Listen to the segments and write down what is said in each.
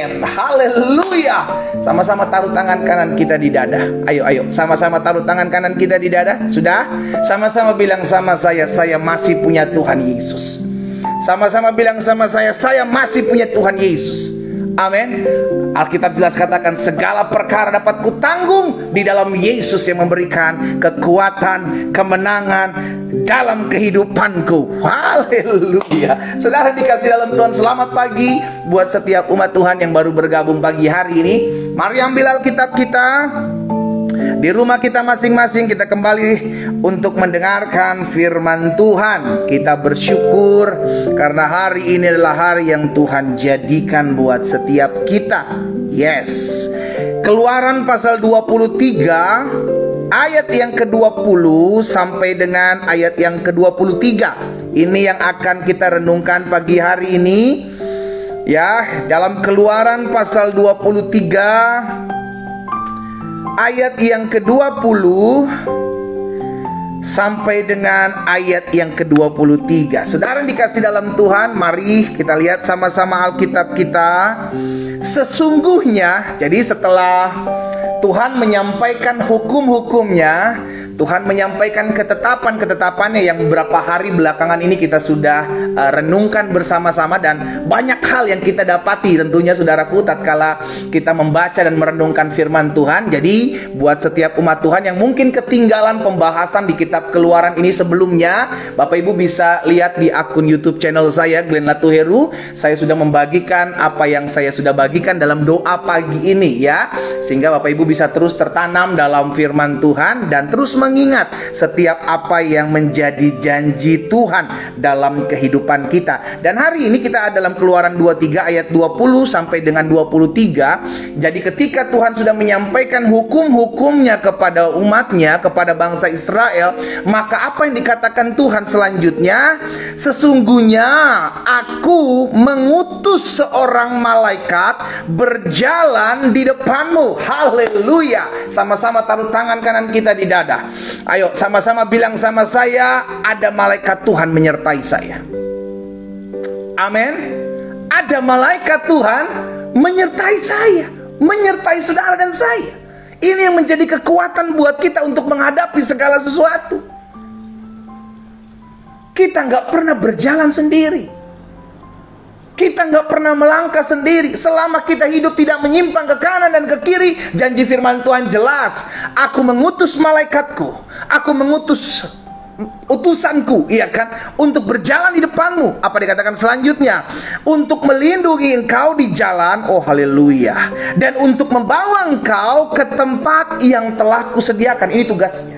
Amin. Haleluya. Sama-sama taruh tangan kanan kita di dada. Ayo, sama-sama taruh tangan kanan kita di dada. Sudah? Sama-sama bilang sama saya masih punya Tuhan Yesus. Sama-sama bilang sama saya masih punya Tuhan Yesus. Amin. Alkitab jelas katakan segala perkara dapat kutanggung di dalam Yesus yang memberikan kekuatan, kemenangan dalam kehidupanku. Haleluya. Saudara dikasih dalam Tuhan, selamat pagi buat setiap umat Tuhan yang baru bergabung pagi hari ini. Mari ambil Alkitab kita di rumah kita masing-masing, kita kembali untuk mendengarkan firman Tuhan. Kita bersyukur karena hari ini adalah hari yang Tuhan jadikan buat setiap kita. Yes. Keluaran pasal 23 ayat yang ke-20 sampai dengan ayat yang ke-23. Ini yang akan kita renungkan pagi hari ini. Ya, dalam Keluaran pasal 23 ayat yang ke-20 sampai dengan ayat yang ke-23. Saudara dikasih dalam Tuhan, mari kita lihat sama-sama Alkitab kita. Sesungguhnya, jadi setelah Tuhan menyampaikan hukum-hukumnya, Tuhan menyampaikan ketetapan-ketetapannya yang beberapa hari belakangan ini kita sudah renungkan bersama-sama, dan banyak hal yang kita dapati tentunya saudaraku tatkala kita membaca dan merenungkan firman Tuhan. Jadi buat setiap umat Tuhan yang mungkin ketinggalan pembahasan di kitab Keluaran ini sebelumnya, Bapak Ibu bisa lihat di akun YouTube channel saya, Glenn Latuheru. Saya sudah membagikan apa yang saya sudah bagikan dalam doa pagi ini ya, sehingga Bapak Ibu bisa terus tertanam dalam firman Tuhan dan terus mengingat setiap apa yang menjadi janji Tuhan dalam kehidupan kita. Dan hari ini kita ada dalam Keluaran 23 ayat 20 sampai dengan 23. Jadi ketika Tuhan sudah menyampaikan hukum-hukumnya kepada umatnya, kepada bangsa Israel, maka apa yang dikatakan Tuhan selanjutnya? Sesungguhnya aku mengutus seorang malaikat berjalan di depanmu. Haleluya. Sama-sama taruh tangan kanan kita di dada. Ayo sama-sama bilang sama saya, ada malaikat Tuhan menyertai saya. Amin. Ada malaikat Tuhan menyertai saya, menyertai saudara dan saya. Ini yang menjadi kekuatan buat kita untuk menghadapi segala sesuatu. Kita nggak pernah berjalan sendiri. Kita nggak pernah melangkah sendiri. Selama kita hidup tidak menyimpang ke kanan dan ke kiri, janji firman Tuhan jelas. Aku mengutus malaikatku, aku mengutus utusanku, iya kan, untuk berjalan di depanmu. Apa dikatakan selanjutnya? Untuk melindungi engkau di jalan, oh haleluya, dan untuk membawa engkau ke tempat yang telah kusediakan. Ini tugasnya,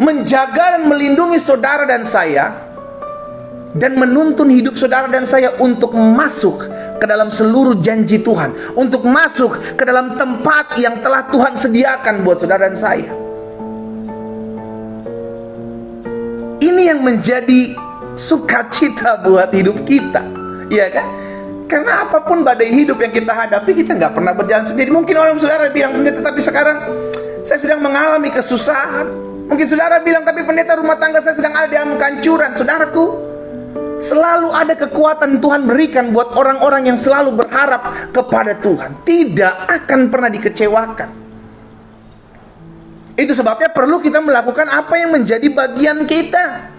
menjaga dan melindungi saudara dan saya, dan menuntun hidup saudara dan saya untuk masuk ke dalam seluruh janji Tuhan, untuk masuk ke dalam tempat yang telah Tuhan sediakan buat saudara dan saya. Ini yang menjadi sukacita buat hidup kita, ya kan? Karena apapun badai hidup yang kita hadapi, kita nggak pernah berjalan sendiri. Mungkin orang saudara bilang, pendeta, tapi sekarang saya sedang mengalami kesusahan. Mungkin saudara bilang, tapi pendeta, rumah tangga saya sedang ada dalam kehancuran. Saudaraku, selalu ada kekuatan Tuhan berikan buat orang-orang yang selalu berharap kepada Tuhan. Tidak akan pernah dikecewakan. Itu sebabnya perlu kita melakukan apa yang menjadi bagian kita.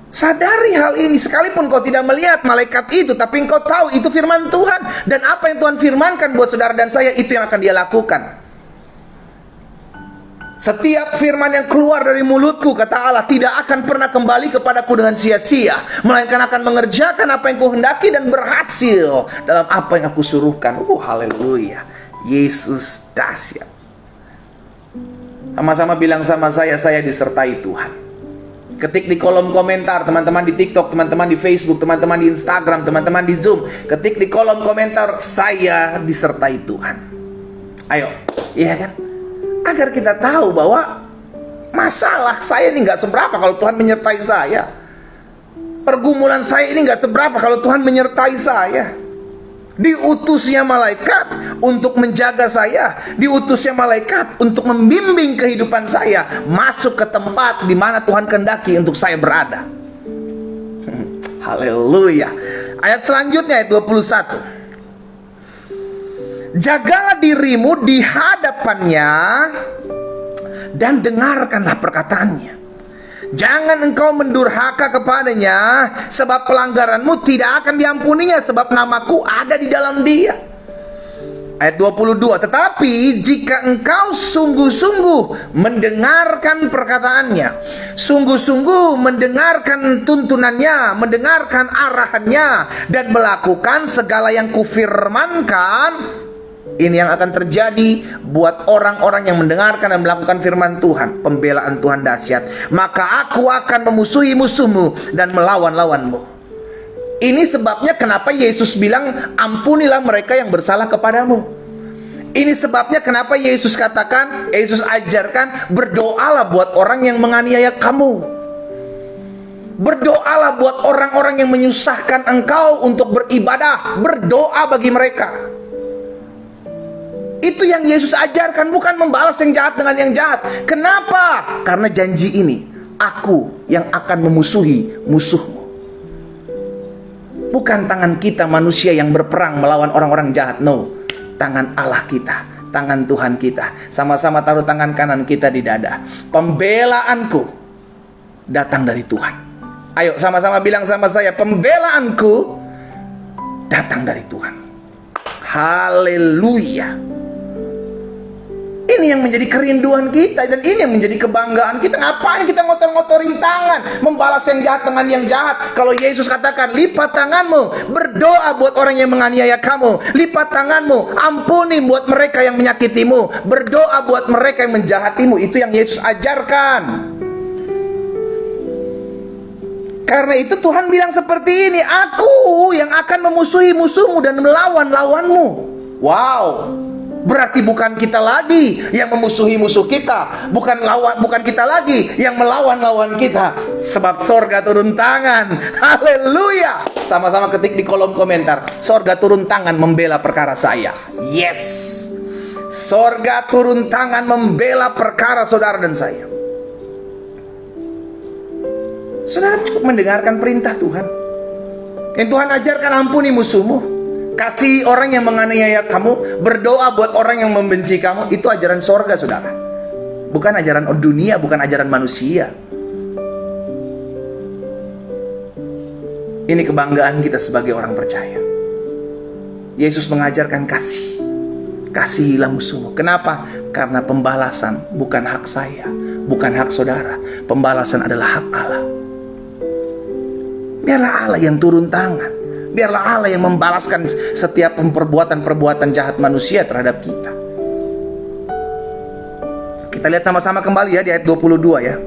Sadari hal ini, sekalipun kau tidak melihat malaikat itu, tapi engkau tahu itu firman Tuhan. Dan apa yang Tuhan firmankan buat saudara dan saya, itu yang akan dia lakukan. Setiap firman yang keluar dari mulutku, kata Allah, tidak akan pernah kembali kepadaku dengan sia-sia, melainkan akan mengerjakan apa yang kuhendaki dan berhasil dalam apa yang aku suruhkan. Haleluya. Yesus dahsyat. Sama-sama bilang sama saya disertai Tuhan. Ketik di kolom komentar, teman-teman di TikTok, teman-teman di Facebook, teman-teman di Instagram, teman-teman di Zoom. Ketik di kolom komentar, saya disertai Tuhan. Ayo, iya kan? Agar kita tahu bahwa masalah saya ini nggak seberapa kalau Tuhan menyertai saya. Pergumulan saya ini nggak seberapa kalau Tuhan menyertai saya. Diutusnya malaikat untuk menjaga saya, diutusnya malaikat untuk membimbing kehidupan saya masuk ke tempat di mana Tuhan kehendaki untuk saya berada. Haleluya. Ayat selanjutnya, ayat 21. Jagalah dirimu di hadapannya dan dengarkanlah perkataannya. Jangan engkau mendurhaka kepadanya, sebab pelanggaranmu tidak akan diampuninya, sebab namaku ada di dalam dia. Ayat 22. Tetapi jika engkau sungguh-sungguh mendengarkan perkataannya, sungguh-sungguh mendengarkan tuntunannya, mendengarkan arahannya, dan melakukan segala yang kufirmankan, ini yang akan terjadi buat orang-orang yang mendengarkan dan melakukan firman Tuhan. Pembelaan Tuhan dahsyat. Maka aku akan memusuhi musuhmu dan melawan lawanmu. Ini sebabnya kenapa Yesus bilang, ampunilah mereka yang bersalah kepadamu. Ini sebabnya kenapa Yesus katakan, Yesus ajarkan, berdoalah buat orang yang menganiaya kamu. Berdoalah buat orang-orang yang menyusahkan engkau untuk beribadah. Berdoa bagi mereka. Itu yang Yesus ajarkan, bukan membalas yang jahat dengan yang jahat. Kenapa? Karena janji ini, aku yang akan memusuhi musuhmu. Bukan tangan kita manusia yang berperang melawan orang-orang jahat. No, tangan Allah kita, tangan Tuhan kita. Sama-sama taruh tangan kanan kita di dada. Pembelaanku datang dari Tuhan. Ayo sama-sama bilang sama saya, pembelaanku datang dari Tuhan. Haleluya. Ini yang menjadi kerinduan kita, dan ini yang menjadi kebanggaan kita. Ngapain kita ngotor-ngotorin tangan, membalas yang jahat dengan yang jahat, kalau Yesus katakan, lipat tanganmu, berdoa buat orang yang menganiaya kamu. Lipat tanganmu, ampuni buat mereka yang menyakitimu, berdoa buat mereka yang menjahatimu. Itu yang Yesus ajarkan. Karena itu Tuhan bilang seperti ini, aku yang akan memusuhi musuhmu dan melawan lawanmu. Wow. Berarti bukan kita lagi yang memusuhi musuh kita, bukan kita lagi yang melawan lawan kita, sebab sorga turun tangan. Haleluya. Sama-sama ketik di kolom komentar, sorga turun tangan membela perkara saya. Yes, sorga turun tangan membela perkara saudara dan saya. Saudara cukup mendengarkan perintah Tuhan. Yang Tuhan ajarkan, ampuni musuhmu, kasih orang yang menganiaya kamu, berdoa buat orang yang membenci kamu. Itu ajaran sorga, saudara. Bukan ajaran dunia, bukan ajaran manusia. Ini kebanggaan kita sebagai orang percaya. Yesus mengajarkan kasih. Kasihilah musuhmu. Kenapa? Karena pembalasan bukan hak saya, bukan hak saudara. Pembalasan adalah hak Allah. Biarlah Allah yang turun tangan. Biarlah Allah yang membalaskan setiap perbuatan-perbuatan jahat manusia terhadap kita. Kita lihat sama-sama kembali ya di ayat 22 ya.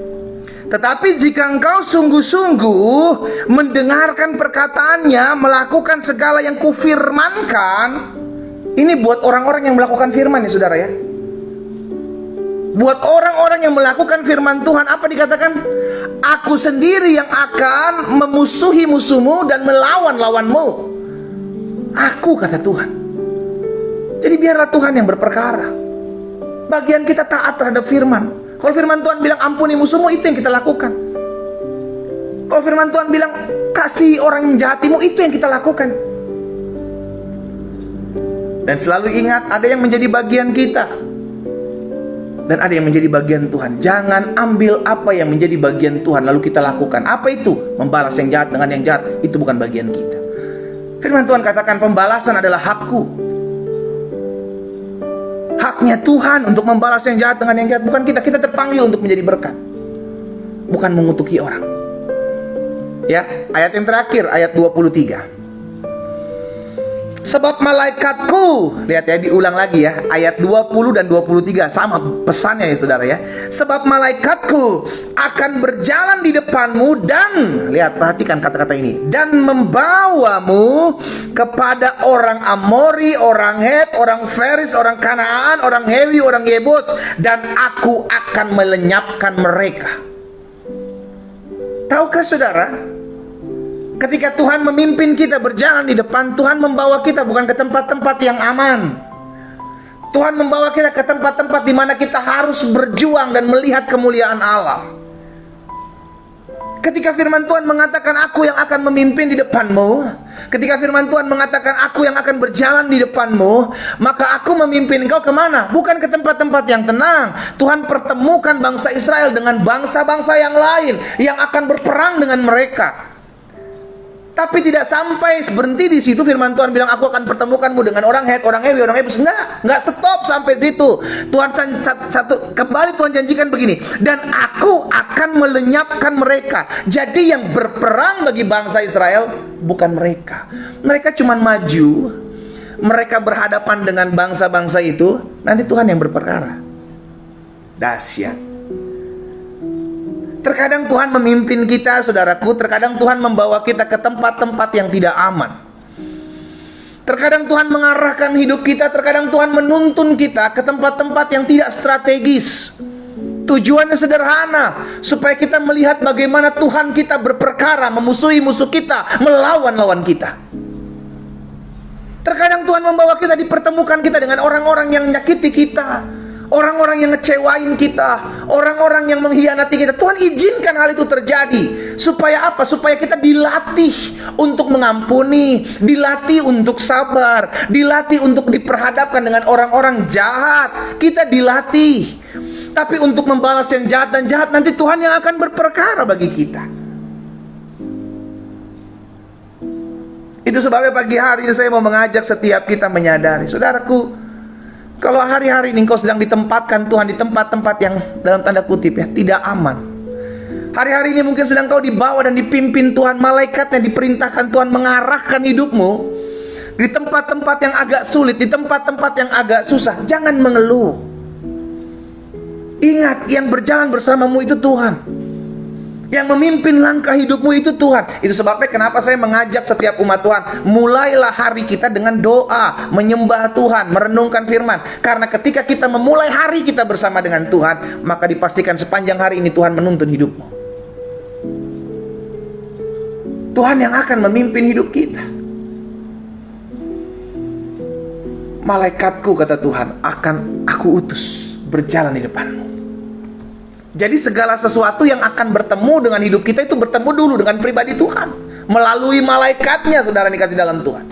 Tetapi jika engkau sungguh-sungguh mendengarkan perkataannya, melakukan segala yang kufirmankan. Ini buat orang-orang yang melakukan firman ya saudara ya. Buat orang-orang yang melakukan firman Tuhan, apa dikatakan? Aku sendiri yang akan memusuhi musuhmu dan melawan lawanmu. Aku, kata Tuhan. Jadi biarlah Tuhan yang berperkara. Bagian kita taat terhadap firman. Kalau firman Tuhan bilang ampuni musuhmu, itu yang kita lakukan. Kalau firman Tuhan bilang kasih orang yang menjahatimu, itu yang kita lakukan. Dan selalu ingat, ada yang menjadi bagian kita dan ada yang menjadi bagian Tuhan. Jangan ambil apa yang menjadi bagian Tuhan lalu kita lakukan. Apa itu? Membalas yang jahat dengan yang jahat. Itu bukan bagian kita. Firman Tuhan katakan pembalasan adalah hakku. Haknya Tuhan untuk membalas yang jahat dengan yang jahat. Bukan kita. Kita terpanggil untuk menjadi berkat, bukan mengutuki orang. Ya, ayat yang terakhir, ayat 23. Sebab malaikatku, lihat ya, diulang lagi ya, ayat 20 dan 23, sama pesannya ya saudara ya. Sebab malaikatku akan berjalan di depanmu dan, lihat, perhatikan kata-kata ini, dan membawamu kepada orang Amori, orang Het, orang Feris, orang Kanaan, orang Hewi, orang Yebus, dan aku akan melenyapkan mereka. Tahukah saudara, ketika Tuhan memimpin kita berjalan di depan, Tuhan membawa kita bukan ke tempat-tempat yang aman. Tuhan membawa kita ke tempat-tempat di mana kita harus berjuang dan melihat kemuliaan Allah. Ketika firman Tuhan mengatakan aku yang akan memimpin di depanmu, ketika firman Tuhan mengatakan aku yang akan berjalan di depanmu, maka aku memimpin engkau kemana? Bukan ke tempat-tempat yang tenang. Tuhan pertemukan bangsa Israel dengan bangsa-bangsa yang lain yang akan berperang dengan mereka. Tapi tidak sampai berhenti di situ. Firman Tuhan bilang aku akan pertemukanmu dengan orang Het, orang Ewi, orang Ebus. Enggak stop sampai situ. Tuhan kembali Tuhan janjikan begini, dan aku akan melenyapkan mereka. Jadi yang berperang bagi bangsa Israel bukan mereka. Mereka cuma maju. Mereka berhadapan dengan bangsa-bangsa itu. Nanti Tuhan yang berperkara. Dahsyat. Terkadang Tuhan memimpin kita, saudaraku. Terkadang Tuhan membawa kita ke tempat-tempat yang tidak aman. Terkadang Tuhan mengarahkan hidup kita. Terkadang Tuhan menuntun kita ke tempat-tempat yang tidak strategis. Tujuannya sederhana, supaya kita melihat bagaimana Tuhan kita berperkara, memusuhi musuh kita, melawan lawan kita. Terkadang Tuhan membawa kita, dipertemukan kita dengan orang-orang yang menyakiti kita, orang-orang yang ngecewain kita, orang-orang yang mengkhianati kita. Tuhan izinkan hal itu terjadi. Supaya apa? Supaya kita dilatih untuk mengampuni, dilatih untuk sabar, dilatih untuk diperhadapkan dengan orang-orang jahat. Kita dilatih. Tapi untuk membalas yang jahat dan jahat, nanti Tuhan yang akan berperkara bagi kita. Itu sebabnya pagi hari ini saya mau mengajak setiap kita menyadari, saudaraku, kalau hari-hari ini engkau sedang ditempatkan Tuhan di tempat-tempat yang dalam tanda kutip ya tidak aman. Hari-hari ini mungkin sedang kau dibawa dan dipimpin Tuhan, malaikatnya diperintahkan Tuhan mengarahkan hidupmu di tempat-tempat yang agak sulit, di tempat-tempat yang agak susah. Jangan mengeluh. Ingat, yang berjalan bersamamu itu Tuhan. Yang memimpin langkah hidupmu itu Tuhan. Itu sebabnya kenapa saya mengajak setiap umat Tuhan, mulailah hari kita dengan doa, menyembah Tuhan, merenungkan firman. Karena ketika kita memulai hari kita bersama dengan Tuhan, maka dipastikan sepanjang hari ini Tuhan menuntun hidupmu. Tuhan yang akan memimpin hidup kita. Malaikatku, kata Tuhan, akan aku utus berjalan di depanmu. Jadi segala sesuatu yang akan bertemu dengan hidup kita itu bertemu dulu dengan pribadi Tuhan, melalui malaikatnya, saudara dikasih dalam Tuhan.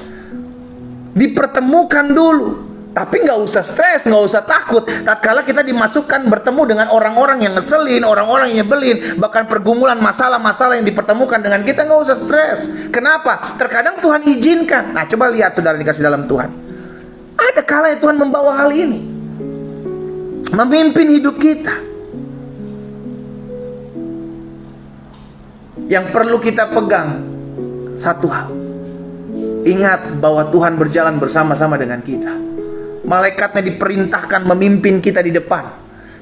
Dipertemukan dulu. Tapi nggak usah stres, nggak usah takut. Tatkala kita dimasukkan bertemu dengan orang-orang yang ngeselin, orang-orang yang nyebelin, bahkan pergumulan masalah-masalah yang dipertemukan dengan kita, nggak usah stres. Kenapa? Terkadang Tuhan izinkan. Nah, coba lihat saudara dikasih dalam Tuhan. Ada kalanya Tuhan membawa hal ini, memimpin hidup kita. Yang perlu kita pegang satu hal. Ingat bahwa Tuhan berjalan bersama-sama dengan kita. Malaikatnya diperintahkan memimpin kita di depan.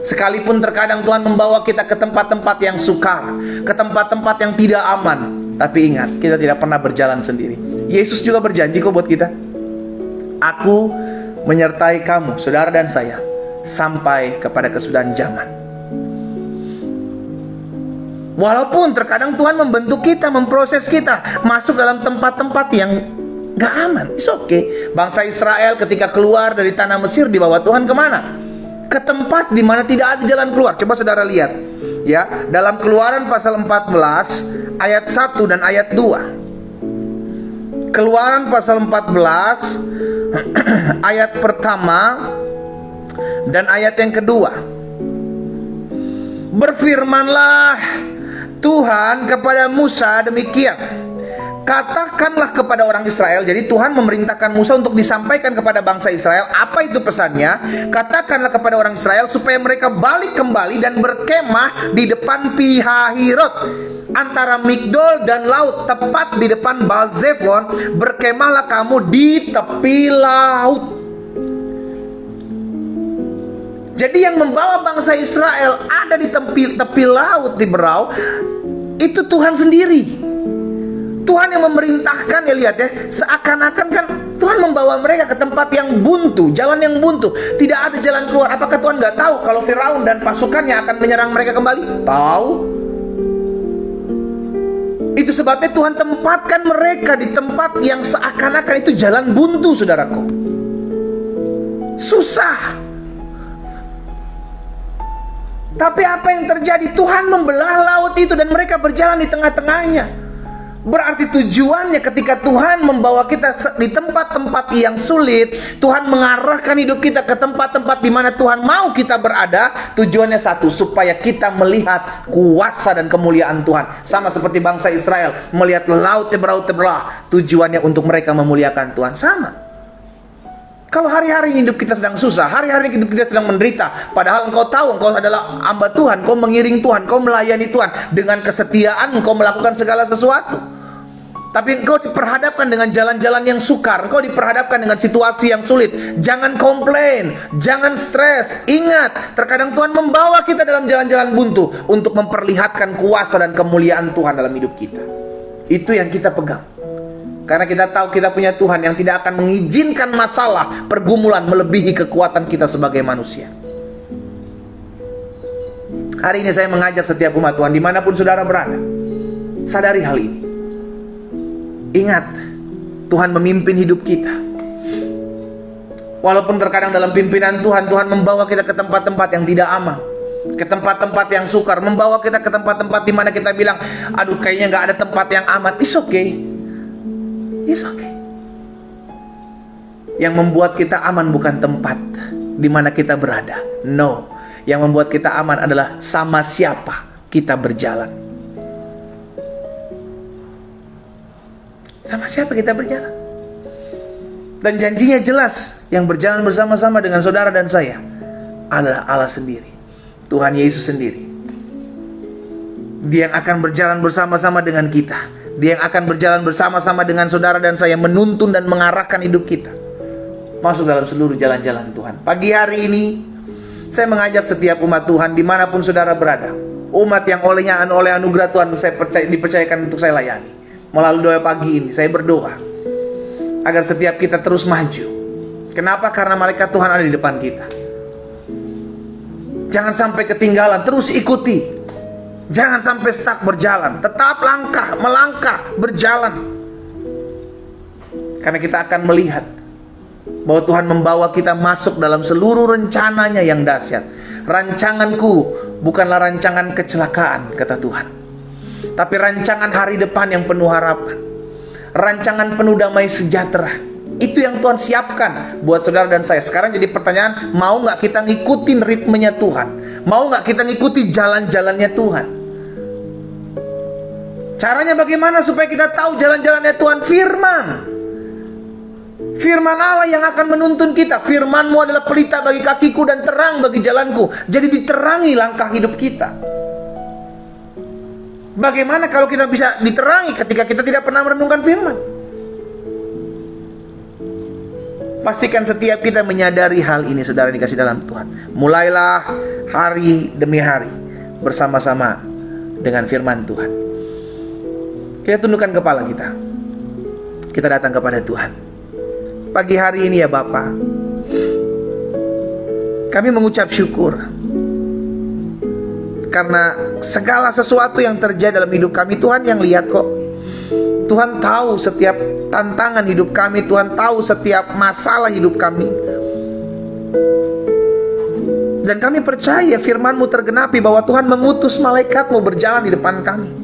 Sekalipun terkadang Tuhan membawa kita ke tempat-tempat yang sukar, ke tempat-tempat yang tidak aman. Tapi ingat, kita tidak pernah berjalan sendiri. Yesus juga berjanji kok buat kita. Aku menyertai kamu, saudara dan saya, sampai kepada kesudahan zaman. Walaupun terkadang Tuhan membentuk kita, memproses kita masuk dalam tempat-tempat yang gak aman, it's okay. Bangsa Israel ketika keluar dari tanah Mesir dibawa Tuhan kemana? Ke tempat di mana tidak ada jalan keluar. Coba saudara lihat ya, dalam Keluaran pasal 14 ayat 1 dan ayat 2. Keluaran pasal 14 ayat pertama dan ayat yang kedua. Berfirmanlah Tuhan kepada Musa demikian, katakanlah kepada orang Israel. Jadi Tuhan memerintahkan Musa untuk disampaikan kepada bangsa Israel. Apa itu pesannya? Katakanlah kepada orang Israel supaya mereka balik kembali dan berkemah di depan Pihahirot, antara Migdol dan laut, tepat di depan Baal-Zephon. Berkemahlah kamu di tepi laut. Jadi yang membawa bangsa Israel ada di tepi laut di Berau, itu Tuhan sendiri. Tuhan yang memerintahkan, ya lihat ya, seakan-akan kan Tuhan membawa mereka ke tempat yang buntu, jalan yang buntu, tidak ada jalan keluar. Apakah Tuhan nggak tahu kalau Firaun dan pasukannya akan menyerang mereka kembali? Tahu. Itu sebabnya Tuhan tempatkan mereka di tempat yang seakan-akan itu jalan buntu, saudaraku. Susah. Tapi apa yang terjadi? Tuhan membelah laut itu dan mereka berjalan di tengah-tengahnya. Berarti tujuannya ketika Tuhan membawa kita di tempat-tempat yang sulit, Tuhan mengarahkan hidup kita ke tempat-tempat di mana Tuhan mau kita berada. Tujuannya satu, supaya kita melihat kuasa dan kemuliaan Tuhan. Sama seperti bangsa Israel melihat laut tebelah. Tujuannya untuk mereka memuliakan Tuhan. Sama. Kalau hari-hari hidup kita sedang susah, hari-hari hidup kita sedang menderita, padahal engkau tahu engkau adalah hamba Tuhan, engkau mengiring Tuhan, engkau melayani Tuhan, dengan kesetiaan engkau melakukan segala sesuatu. Tapi engkau diperhadapkan dengan jalan-jalan yang sukar, engkau diperhadapkan dengan situasi yang sulit. Jangan komplain, jangan stres. Ingat, terkadang Tuhan membawa kita dalam jalan-jalan buntu untuk memperlihatkan kuasa dan kemuliaan Tuhan dalam hidup kita. Itu yang kita pegang. Karena kita tahu kita punya Tuhan yang tidak akan mengizinkan masalah, pergumulan melebihi kekuatan kita sebagai manusia. Hari ini saya mengajak setiap umat Tuhan dimanapun saudara berada, sadari hal ini. Ingat, Tuhan memimpin hidup kita. Walaupun terkadang dalam pimpinan Tuhan, Tuhan membawa kita ke tempat-tempat yang tidak aman, ke tempat-tempat yang sukar, membawa kita ke tempat-tempat di mana kita bilang, aduh kayaknya nggak ada tempat yang aman. It's okay. It's okay. Yang membuat kita aman bukan tempat di mana kita berada. No. Yang membuat kita aman adalah sama siapa kita berjalan. Sama siapa kita berjalan. Dan janjinya jelas, yang berjalan bersama-sama dengan saudara dan saya adalah Allah sendiri, Tuhan Yesus sendiri. Dia yang akan berjalan bersama-sama dengan kita. Dia yang akan berjalan bersama-sama dengan saudara dan saya, menuntun dan mengarahkan hidup kita masuk dalam seluruh jalan-jalan Tuhan. Pagi hari ini saya mengajak setiap umat Tuhan dimanapun saudara berada, umat yang oleh anugerah Tuhan dipercayakan untuk saya layani. Melalui doa pagi ini saya berdoa agar setiap kita terus maju. Kenapa? Karena malaikat Tuhan ada di depan kita. Jangan sampai ketinggalan, terus ikuti. Jangan sampai stuck berjalan. Tetap melangkah, berjalan. Karena kita akan melihat bahwa Tuhan membawa kita masuk dalam seluruh rencananya yang dahsyat. Rancanganku bukanlah rancangan kecelakaan, kata Tuhan, tapi rancangan hari depan yang penuh harapan. Rancangan penuh damai sejahtera. Itu yang Tuhan siapkan buat saudara dan saya. Sekarang jadi pertanyaan, mau nggak kita ngikutin ritmenya Tuhan? Mau nggak kita ngikuti jalan-jalannya Tuhan? Caranya bagaimana supaya kita tahu jalan-jalannya Tuhan? Firman. Firman Allah yang akan menuntun kita. Firman-Mu adalah pelita bagi kakiku dan terang bagi jalanku. Jadi diterangi langkah hidup kita. Bagaimana kalau kita bisa diterangi ketika kita tidak pernah merenungkan firman? Pastikan setiap kita menyadari hal ini, saudara dikasih dalam Tuhan. Mulailah hari demi hari bersama-sama dengan firman Tuhan. Kita tundukkan kepala kita. Kita datang kepada Tuhan. Pagi hari ini ya Bapa, kami mengucap syukur karena segala sesuatu yang terjadi dalam hidup kami, Tuhan yang lihat kok. Tuhan tahu setiap tantangan hidup kami. Tuhan tahu setiap masalah hidup kami. Dan kami percaya firman-Mu tergenapi bahwa Tuhan mengutus malaikat-Mu berjalan di depan kami.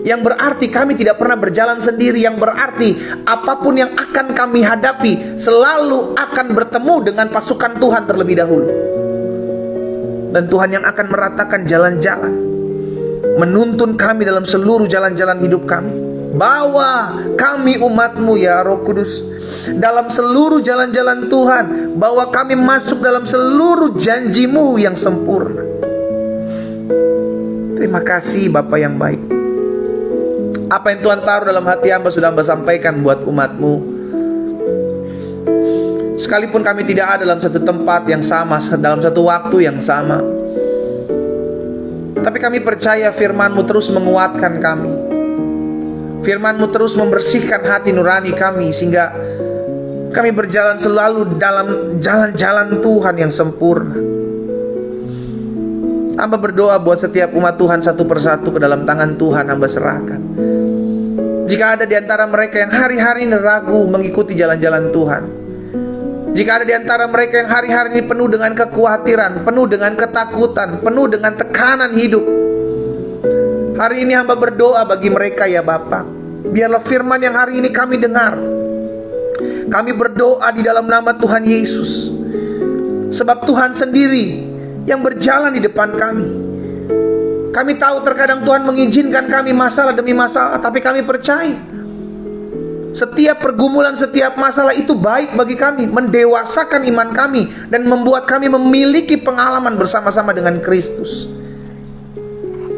Yang berarti kami tidak pernah berjalan sendiri. Yang berarti apapun yang akan kami hadapi selalu akan bertemu dengan pasukan Tuhan terlebih dahulu. Dan Tuhan yang akan meratakan jalan-jalan, menuntun kami dalam seluruh jalan-jalan hidup kami. Bawa kami umat-Mu ya Roh Kudus dalam seluruh jalan-jalan Tuhan. Bawa kami masuk dalam seluruh janji-Mu yang sempurna. Terima kasih Bapa yang baik. Apa yang Tuhan taruh dalam hati hamba sudah hamba sampaikan buat umat-Mu. Sekalipun kami tidak ada dalam satu tempat yang sama, dalam satu waktu yang sama, tapi kami percaya firman-Mu terus menguatkan kami. Firman-Mu terus membersihkan hati nurani kami, sehingga kami berjalan selalu dalam jalan-jalan Tuhan yang sempurna. Hamba berdoa buat setiap umat Tuhan satu persatu ke dalam tangan Tuhan hamba serahkan. Jika ada di antara mereka yang hari-hari ini ragu mengikuti jalan-jalan Tuhan, Jika ada di antara mereka yang hari-hari ini penuh dengan kekhawatiran, penuh dengan ketakutan, penuh dengan tekanan hidup, hari ini hamba berdoa bagi mereka ya Bapa. Biarlah firman yang hari ini kami dengar, kami berdoa di dalam nama Tuhan Yesus. Sebab Tuhan sendiri yang berjalan di depan kami. Kami tahu terkadang Tuhan mengizinkan kami masalah demi masalah, tapi kami percaya setiap pergumulan, setiap masalah itu baik bagi kami, mendewasakan iman kami, dan membuat kami memiliki pengalaman bersama-sama dengan Kristus.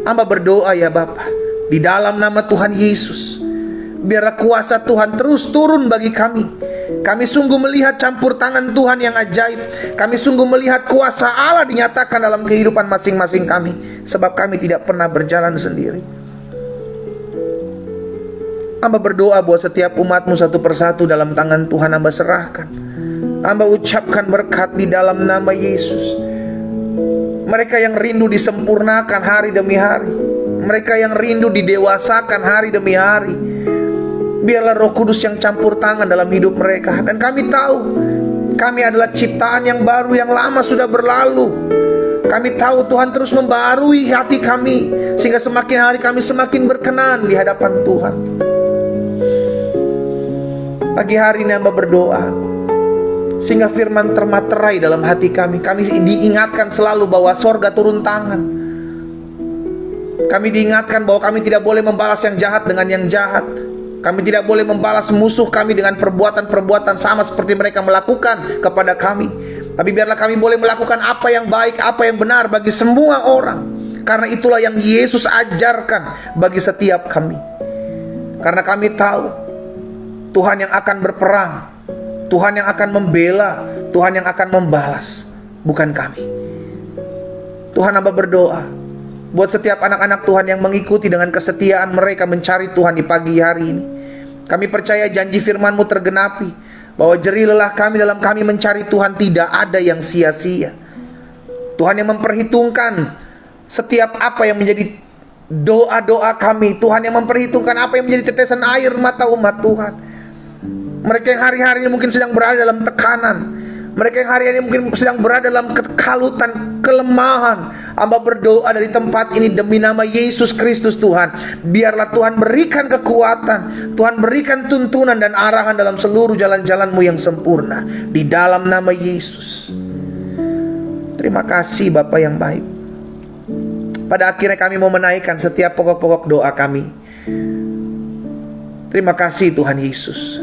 Hamba berdoa ya Bapa, di dalam nama Tuhan Yesus, biarlah kuasa Tuhan terus turun bagi kami. Kami sungguh melihat campur tangan Tuhan yang ajaib. Kami sungguh melihat kuasa Allah dinyatakan dalam kehidupan masing-masing kami. Sebab kami tidak pernah berjalan sendiri. Hamba berdoa buat setiap umat-Mu satu persatu dalam tangan Tuhan hamba serahkan. Hamba ucapkan berkat di dalam nama Yesus. Mereka yang rindu disempurnakan hari demi hari, mereka yang rindu didewasakan hari demi hari, biarlah Roh Kudus yang campur tangan dalam hidup mereka. Dan kami tahu kami adalah ciptaan yang baru, yang lama sudah berlalu. Kami tahu Tuhan terus membarui hati kami, sehingga semakin hari kami semakin berkenan di hadapan Tuhan. Pagi hari ini hamba berdoa, sehingga firman termaterai dalam hati kami. Kami diingatkan selalu bahwa sorga turun tangan. Kami diingatkan bahwa kami tidak boleh membalas yang jahat dengan yang jahat. Kami tidak boleh membalas musuh kami dengan perbuatan-perbuatan sama seperti mereka melakukan kepada kami. Tapi biarlah kami boleh melakukan apa yang baik, apa yang benar bagi semua orang. Karena itulah yang Yesus ajarkan bagi setiap kami. Karena kami tahu Tuhan yang akan berperang, Tuhan yang akan membela, Tuhan yang akan membalas, bukan kami. Tuhan, hamba berdoa buat setiap anak-anak Tuhan yang mengikuti dengan kesetiaan mereka mencari Tuhan di pagi hari ini. Kami percaya janji firman-Mu tergenapi, bahwa jerih lelah kami dalam kami mencari Tuhan tidak ada yang sia-sia. Tuhan yang memperhitungkan setiap apa yang menjadi doa-doa kami. Tuhan yang memperhitungkan apa yang menjadi tetesan air mata umat Tuhan. Mereka yang hari-hari ini mungkin sedang berada dalam tekanan, mereka yang hari ini mungkin sedang berada dalam kekalutan, kelemahan. Hamba berdoa dari tempat ini demi nama Yesus Kristus Tuhan, biarlah Tuhan berikan kekuatan, Tuhan berikan tuntunan dan arahan dalam seluruh jalan-jalan-Mu yang sempurna, di dalam nama Yesus. Terima kasih Bapa yang baik. Pada akhirnya kami mau menaikkan setiap pokok-pokok doa kami. Terima kasih Tuhan Yesus.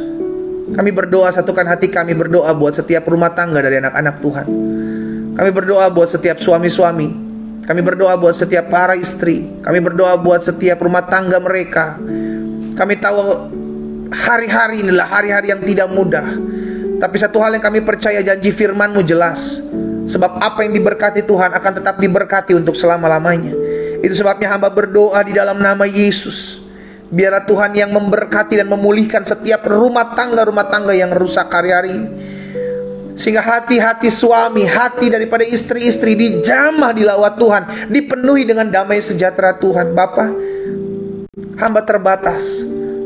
Kami berdoa, satukan hati kami berdoa buat setiap rumah tangga dari anak-anak Tuhan. Kami berdoa buat setiap suami-suami. Kami berdoa buat setiap para istri. Kami berdoa buat setiap rumah tangga mereka. Kami tahu hari-hari inilah hari-hari yang tidak mudah. Tapi satu hal yang kami percaya, janji firman-Mu jelas. Sebab apa yang diberkati Tuhan akan tetap diberkati untuk selama-lamanya. Itu sebabnya hamba berdoa di dalam nama Yesus. Biarlah Tuhan yang memberkati dan memulihkan setiap rumah tangga yang rusak hari-hari ini. Sehingga hati-hati suami, hati daripada istri-istri dijamah di lawat Tuhan, dipenuhi dengan damai sejahtera Tuhan. Bapa, hamba terbatas,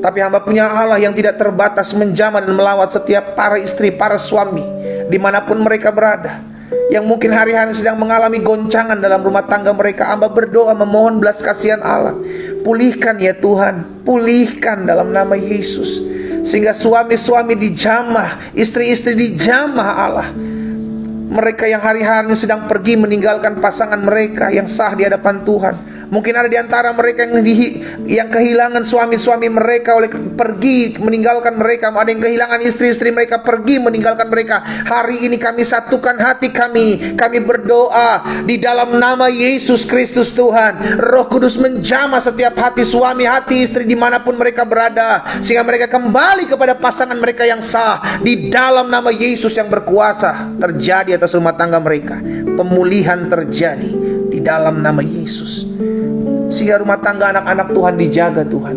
tapi hamba punya Allah yang tidak terbatas, menjamah dan melawat setiap para istri, para suami, dimanapun mereka berada, yang mungkin hari-hari sedang mengalami goncangan dalam rumah tangga mereka. Hamba berdoa memohon belas kasihan Allah. Pulihkan ya Tuhan, pulihkan dalam nama Yesus, sehingga suami-suami dijamah, istri-istri dijamah Allah. Mereka yang hari-hari sedang pergi meninggalkan pasangan mereka yang sah di hadapan Tuhan. Mungkin ada di antara mereka yang kehilangan suami-suami mereka oleh pergi meninggalkan mereka. Ada yang kehilangan istri-istri mereka pergi meninggalkan mereka. Hari ini kami satukan hati kami. Kami berdoa di dalam nama Yesus Kristus Tuhan. Roh Kudus menjamah setiap hati suami, hati istri dimanapun mereka berada, sehingga mereka kembali kepada pasangan mereka yang sah. Di dalam nama Yesus yang berkuasa terjadi atas rumah tangga mereka. Pemulihan terjadi di dalam nama Yesus. Sehingga rumah tangga anak-anak Tuhan dijaga Tuhan.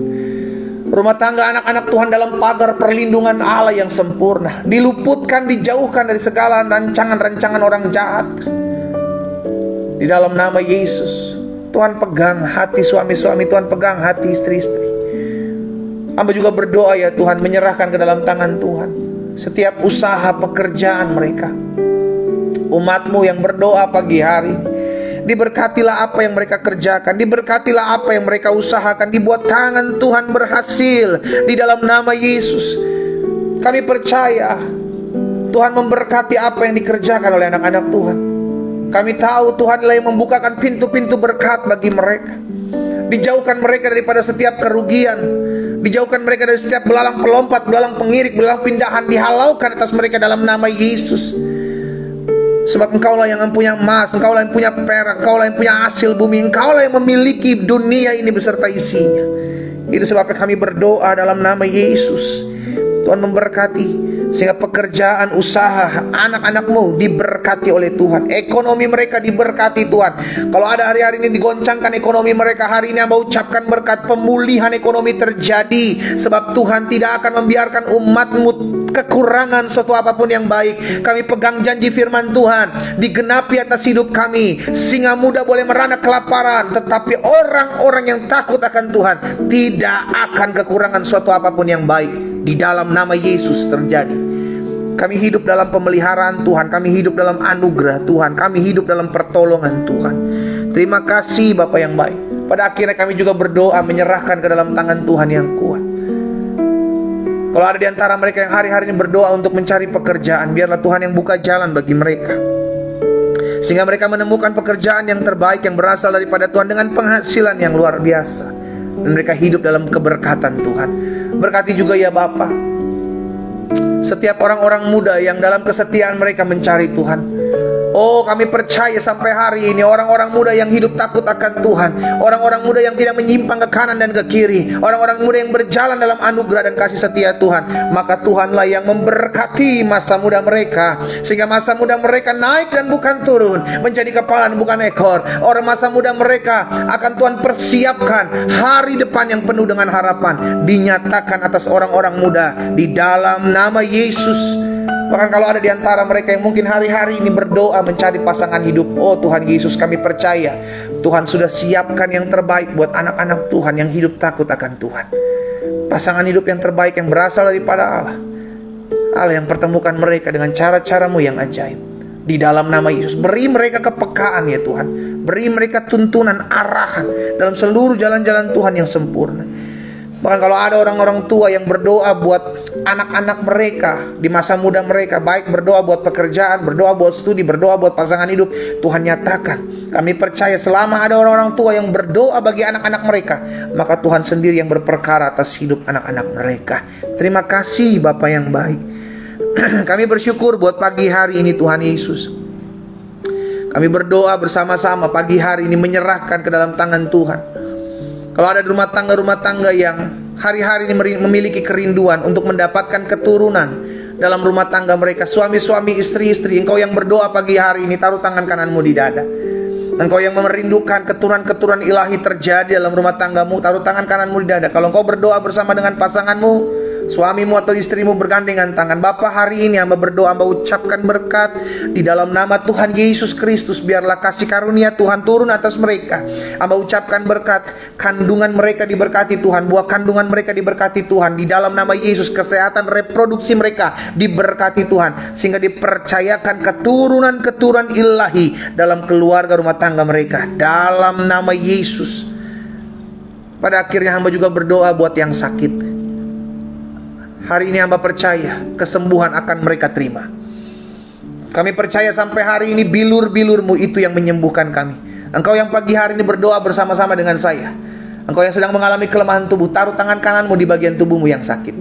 Rumah tangga anak-anak Tuhan dalam pagar perlindungan Allah yang sempurna, diluputkan, dijauhkan dari segala rancangan-rancangan orang jahat. Di dalam nama Yesus, Tuhan pegang hati suami-suami, Tuhan pegang hati istri-istri. Hamba juga berdoa ya Tuhan, menyerahkan ke dalam tangan Tuhan setiap usaha pekerjaan mereka. Umat-Mu yang berdoa pagi hari, diberkatilah apa yang mereka kerjakan, diberkatilah apa yang mereka usahakan, dibuat tangan Tuhan berhasil di dalam nama Yesus. Kami percaya Tuhan memberkati apa yang dikerjakan oleh anak-anak Tuhan. Kami tahu Tuhan lah yang membukakan pintu-pintu berkat bagi mereka. Dijauhkan mereka daripada setiap kerugian, dijauhkan mereka dari setiap belalang pelompat, belalang pengirik, belalang pindahan, dihalaukan atas mereka dalam nama Yesus. Sebab Engkaulah yang mempunyai emas, Engkaulah yang punya perak, Engkaulah yang punya hasil bumi, Engkaulah yang memiliki dunia ini beserta isinya. Itu sebabnya kami berdoa dalam nama Yesus. Tuhan memberkati sehingga pekerjaan usaha anak-anak-Mu diberkati oleh Tuhan. Ekonomi mereka diberkati Tuhan. Kalau ada hari-hari ini digoncangkan ekonomi mereka, hari ini Hamba ucapkan berkat pemulihan ekonomi terjadi. Sebab Tuhan tidak akan membiarkan umat-Mu kekurangan suatu apapun yang baik. Kami pegang janji firman Tuhan digenapi atas hidup kami. Singa muda boleh merana kelaparan, tetapi orang-orang yang takut akan Tuhan tidak akan kekurangan suatu apapun yang baik. Di dalam nama Yesus terjadi. Kami hidup dalam pemeliharaan Tuhan, kami hidup dalam anugerah Tuhan, kami hidup dalam pertolongan Tuhan. Terima kasih Bapa yang baik. Pada akhirnya kami juga berdoa menyerahkan ke dalam tangan Tuhan yang kuat. Kalau ada di antara mereka yang hari-hari ini berdoa untuk mencari pekerjaan, biarlah Tuhan yang buka jalan bagi mereka, sehingga mereka menemukan pekerjaan yang terbaik yang berasal daripada Tuhan dengan penghasilan yang luar biasa, dan mereka hidup dalam keberkatan Tuhan. Berkati juga ya Bapa setiap orang-orang muda yang dalam kesetiaan mereka mencari Tuhan. Oh, kami percaya sampai hari ini orang-orang muda yang hidup takut akan Tuhan, orang-orang muda yang tidak menyimpang ke kanan dan ke kiri, orang-orang muda yang berjalan dalam anugerah dan kasih setia Tuhan, maka Tuhanlah yang memberkati masa muda mereka, sehingga masa muda mereka naik dan bukan turun, menjadi kepala dan bukan ekor. Orang masa muda mereka akan Tuhan persiapkan hari depan yang penuh dengan harapan, dinyatakan atas orang-orang muda di dalam nama Yesus. Bahkan kalau ada di antara mereka yang mungkin hari-hari ini berdoa mencari pasangan hidup, oh Tuhan Yesus, kami percaya Tuhan sudah siapkan yang terbaik buat anak-anak Tuhan yang hidup takut akan Tuhan. Pasangan hidup yang terbaik yang berasal daripada Allah. Allah yang pertemukan mereka dengan cara-cara-Mu yang ajaib. Di dalam nama Yesus, beri mereka kepekaan ya Tuhan. Beri mereka tuntunan, arahan dalam seluruh jalan-jalan Tuhan yang sempurna. Bahkan kalau ada orang-orang tua yang berdoa buat anak-anak mereka di masa muda mereka, baik berdoa buat pekerjaan, berdoa buat studi, berdoa buat pasangan hidup, Tuhan nyatakan. Kami percaya selama ada orang-orang tua yang berdoa bagi anak-anak mereka, maka Tuhan sendiri yang berperkara atas hidup anak-anak mereka. Terima kasih Bapa yang baik. Kami bersyukur buat pagi hari ini Tuhan Yesus. Kami berdoa bersama-sama pagi hari ini menyerahkan ke dalam tangan Tuhan. Kalau ada rumah tangga yang hari-hari ini memiliki kerinduan untuk mendapatkan keturunan dalam rumah tangga mereka, suami-suami, istri-istri, engkau yang berdoa pagi hari ini, taruh tangan kananmu di dada. Engkau yang merindukan keturunan-keturunan ilahi terjadi dalam rumah tanggamu, taruh tangan kananmu di dada. Kalau engkau berdoa bersama dengan pasanganmu, suamimu atau istrimu bergandengan tangan, Bapa hari ini hamba berdoa, hamba ucapkan berkat di dalam nama Tuhan Yesus Kristus. Biarlah kasih karunia Tuhan turun atas mereka. Hamba ucapkan berkat, kandungan mereka diberkati Tuhan, buah kandungan mereka diberkati Tuhan. Di dalam nama Yesus, kesehatan reproduksi mereka diberkati Tuhan, sehingga dipercayakan keturunan-keturunan ilahi dalam keluarga rumah tangga mereka. Dalam nama Yesus. Pada akhirnya hamba juga berdoa buat yang sakit. Hari ini hamba percaya kesembuhan akan mereka terima. Kami percaya sampai hari ini bilur-bilur-Mu itu yang menyembuhkan kami. Engkau yang pagi hari ini berdoa bersama-sama dengan saya, engkau yang sedang mengalami kelemahan tubuh, taruh tangan kananmu di bagian tubuhmu yang sakit.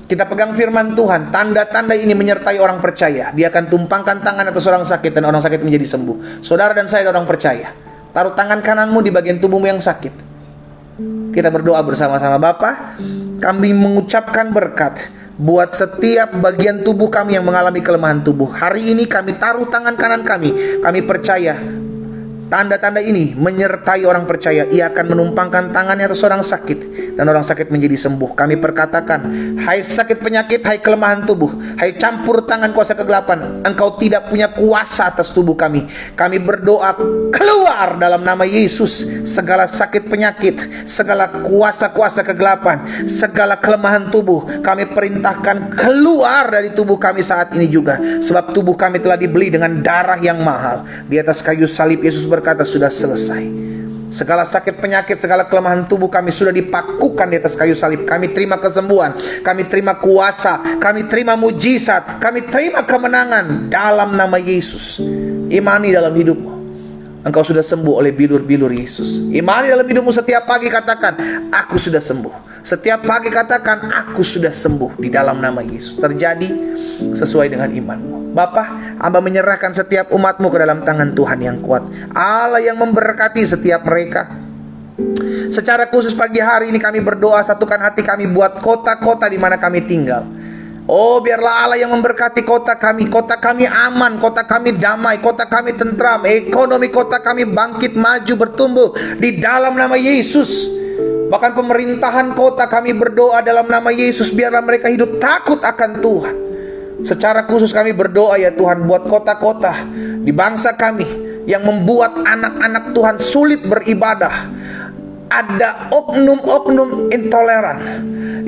Kita pegang firman Tuhan, tanda-tanda ini menyertai orang percaya. Dia akan tumpangkan tangan atas orang sakit dan orang sakit menjadi sembuh. Saudara dan saya orang percaya, taruh tangan kananmu di bagian tubuhmu yang sakit. Kita berdoa bersama-sama. Bapa, kami mengucapkan berkat buat setiap bagian tubuh kami yang mengalami kelemahan tubuh. Hari ini kami taruh tangan kanan kami. Kami percaya Tanda-tanda ini menyertai orang percaya. Ia akan menumpangkan tangannya atas orang sakit, dan orang sakit menjadi sembuh. Kami perkatakan, hai sakit penyakit, hai kelemahan tubuh, hai campur tangan kuasa kegelapan, engkau tidak punya kuasa atas tubuh kami. Kami berdoa, keluar dalam nama Yesus. Segala sakit penyakit, segala kuasa-kuasa kegelapan, segala kelemahan tubuh, kami perintahkan keluar dari tubuh kami saat ini juga. Sebab tubuh kami telah dibeli dengan darah yang mahal. Di atas kayu salib Yesus berkata, sudah selesai. Segala sakit penyakit, segala kelemahan tubuh kami sudah dipakukan di atas kayu salib. Kami terima kesembuhan, kami terima kuasa, kami terima mujizat, kami terima kemenangan dalam nama Yesus. Imani dalam hidupmu, engkau sudah sembuh oleh bilur-bilur Yesus. Imani dalam hidupmu, setiap pagi katakan, aku sudah sembuh. Setiap pagi katakan, aku sudah sembuh di dalam nama Yesus. Terjadi sesuai dengan imanmu. Bapa, hamba menyerahkan setiap umatmu ke dalam tangan Tuhan yang kuat. Allah yang memberkati setiap mereka. Secara khusus pagi hari ini kami berdoa, satukan hati kami buat kota-kota di mana kami tinggal. Oh, biarlah Allah yang memberkati kota kami aman, kota kami damai, kota kami tentram, ekonomi kota kami bangkit, maju, bertumbuh di dalam nama Yesus. Bahkan pemerintahan kota kami berdoa dalam nama Yesus, biarlah mereka hidup takut akan Tuhan. Secara khusus kami berdoa ya Tuhan, buat kota-kota di bangsa kami yang membuat anak-anak Tuhan sulit beribadah. Ada oknum-oknum intoleran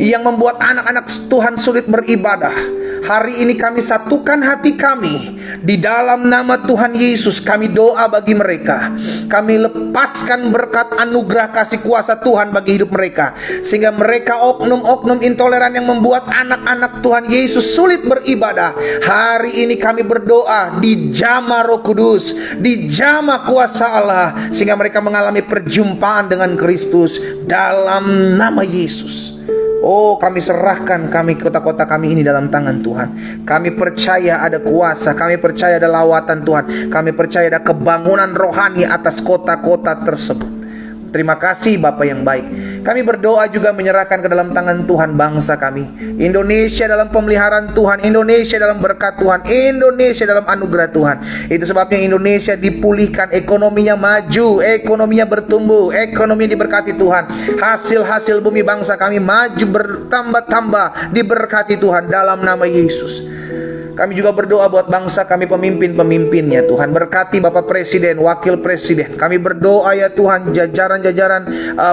yang membuat anak-anak Tuhan sulit beribadah. Hari ini kami satukan hati kami di dalam nama Tuhan Yesus. Kami doa bagi mereka. Kami lepaskan berkat anugerah kasih kuasa Tuhan bagi hidup mereka, sehingga mereka oknum-oknum intoleran yang membuat anak-anak Tuhan Yesus sulit beribadah. Hari ini kami berdoa, dijamah Roh Kudus, dijamah kuasa Allah, sehingga mereka mengalami perjumpaan dengan Kristus dalam nama Yesus. Oh, kami serahkan kota-kota kami ini dalam tangan Tuhan. Kami percaya ada kuasa, kami percaya ada lawatan Tuhan, kami percaya ada kebangunan rohani atas kota-kota tersebut. Terima kasih Bapa yang baik. Kami berdoa juga menyerahkan ke dalam tangan Tuhan bangsa kami, Indonesia, dalam pemeliharaan Tuhan, Indonesia dalam berkat Tuhan, Indonesia dalam anugerah Tuhan. Itu sebabnya Indonesia dipulihkan, ekonominya maju, ekonominya bertumbuh, ekonominya diberkati Tuhan. Hasil-hasil bumi bangsa kami maju, bertambah-tambah, diberkati Tuhan dalam nama Yesus. Kami juga berdoa buat bangsa kami, pemimpin-pemimpinnya Tuhan. Berkati Bapak Presiden, Wakil Presiden. Kami berdoa ya Tuhan, jajaran-jajaran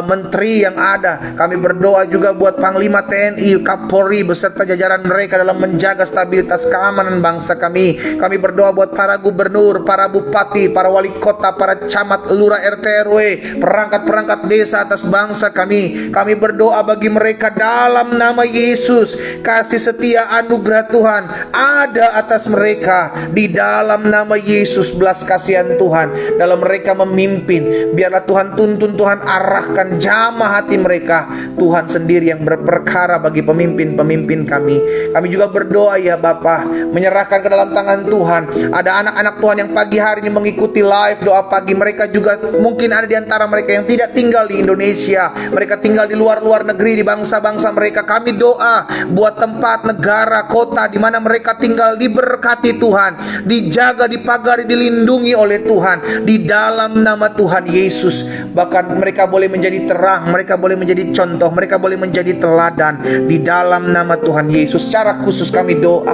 menteri yang ada. Kami berdoa juga buat Panglima TNI, Kapolri, beserta jajaran mereka dalam menjaga stabilitas keamanan bangsa kami. Kami berdoa buat para gubernur, para bupati, para wali kota, para camat, lurah, RT, RW, perangkat-perangkat desa atas bangsa kami. Kami berdoa bagi mereka dalam nama Yesus. Kasih setia anugerah Tuhan ada atas mereka di dalam nama Yesus. Belas kasihan Tuhan dalam mereka memimpin. Biarlah Tuhan tuntun, Tuhan arahkan, jamah hati mereka. Tuhan sendiri yang berperkara bagi pemimpin-pemimpin kami. Kami juga berdoa ya Bapa, menyerahkan ke dalam tangan Tuhan. Ada anak-anak Tuhan yang pagi hari ini mengikuti live doa pagi. Mereka juga mungkin ada di antara mereka yang tidak tinggal di Indonesia. Mereka tinggal di luar-luar negeri, di bangsa-bangsa mereka. Kami doa buat tempat, negara, kota di mana mereka tinggal diberkati Tuhan, dijaga, dipagari, dilindungi oleh Tuhan di dalam nama Tuhan Yesus. Bahkan mereka boleh menjadi terang, mereka boleh menjadi contoh, mereka boleh menjadi teladan di dalam nama Tuhan Yesus. Secara khusus kami doa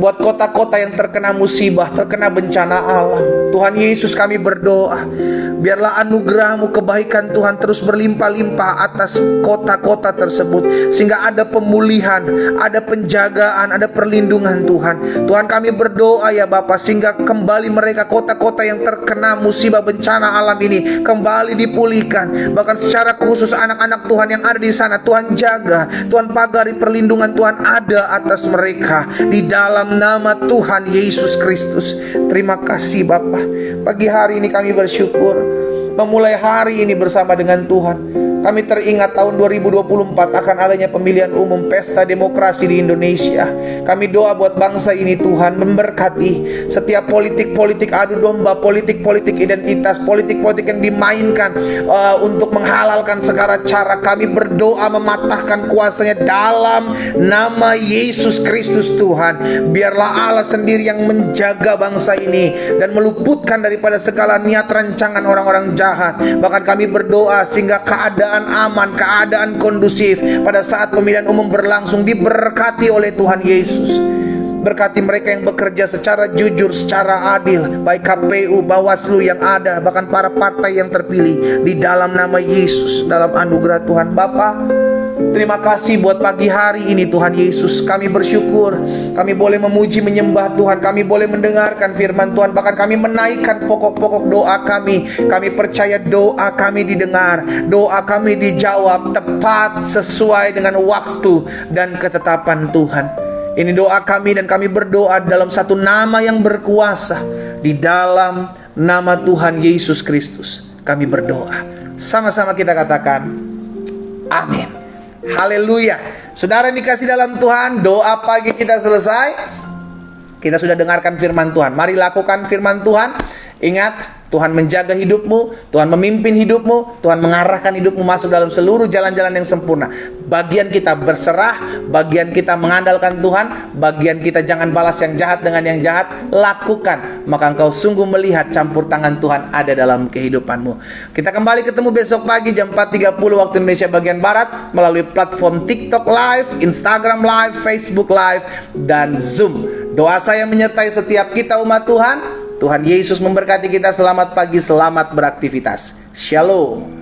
buat kota-kota yang terkena musibah, terkena bencana alam. Tuhan Yesus, kami berdoa, biarlah anugerah-Mu, kebaikan Tuhan terus berlimpah-limpah atas kota-kota tersebut, sehingga ada pemulihan, ada penjagaan, ada perlindungan Tuhan. Tuhan, kami berdoa ya Bapa, sehingga kembali mereka, kota-kota yang terkena musibah bencana alam ini, kembali dipulihkan. Bahkan secara khusus anak-anak Tuhan yang ada di sana, Tuhan jaga, Tuhan pagari, perlindungan Tuhan ada atas mereka di dalam nama Tuhan Yesus Kristus. Terima kasih Bapa. Pagi hari ini kami bersyukur memulai hari ini bersama dengan Tuhan. Kami teringat tahun 2024 akan adanya pemilihan umum pesta demokrasi di Indonesia. Kami doa buat bangsa ini Tuhan, memberkati setiap politik-politik adu domba, politik-politik identitas, politik-politik yang dimainkan untuk menghalalkan segala cara. Kami berdoa mematahkan kuasanya dalam nama Yesus Kristus Tuhan. Biarlah Allah sendiri yang menjaga bangsa ini dan meluputkan daripada segala niat rancangan orang-orang jahat. Bahkan kami berdoa sehingga keadaan aman, keadaan kondusif pada saat pemilihan umum berlangsung diberkati oleh Tuhan Yesus. Berkati mereka yang bekerja secara jujur, secara adil, baik KPU, Bawaslu yang ada, bahkan para partai yang terpilih, di dalam nama Yesus, dalam anugerah Tuhan. Bapa, terima kasih buat pagi hari ini Tuhan Yesus. Kami bersyukur kami boleh memuji menyembah Tuhan, kami boleh mendengarkan firman Tuhan, bahkan kami menaikkan pokok-pokok doa kami. Kami percaya doa kami didengar, doa kami dijawab tepat sesuai dengan waktu dan ketetapan Tuhan. Ini doa kami dan kami berdoa dalam satu nama yang berkuasa, di dalam nama Tuhan Yesus Kristus kami berdoa. Sama-sama kita katakan amin. Haleluya. Saudara yang dikasih dalam Tuhan, doa pagi kita selesai. Kita sudah dengarkan firman Tuhan. Mari lakukan firman Tuhan. Ingat, Tuhan menjaga hidupmu, Tuhan memimpin hidupmu, Tuhan mengarahkan hidupmu masuk dalam seluruh jalan-jalan yang sempurna. Bagian kita berserah, bagian kita mengandalkan Tuhan, bagian kita jangan balas yang jahat dengan yang jahat. Lakukan, maka engkau sungguh melihat campur tangan Tuhan ada dalam kehidupanmu. Kita kembali ketemu besok pagi jam 4.30 waktu Indonesia bagian Barat melalui platform TikTok Live, Instagram Live, Facebook Live, dan Zoom. Doa saya menyertai setiap kita umat Tuhan. Tuhan Yesus memberkati kita. Selamat pagi, selamat beraktivitas. Shalom.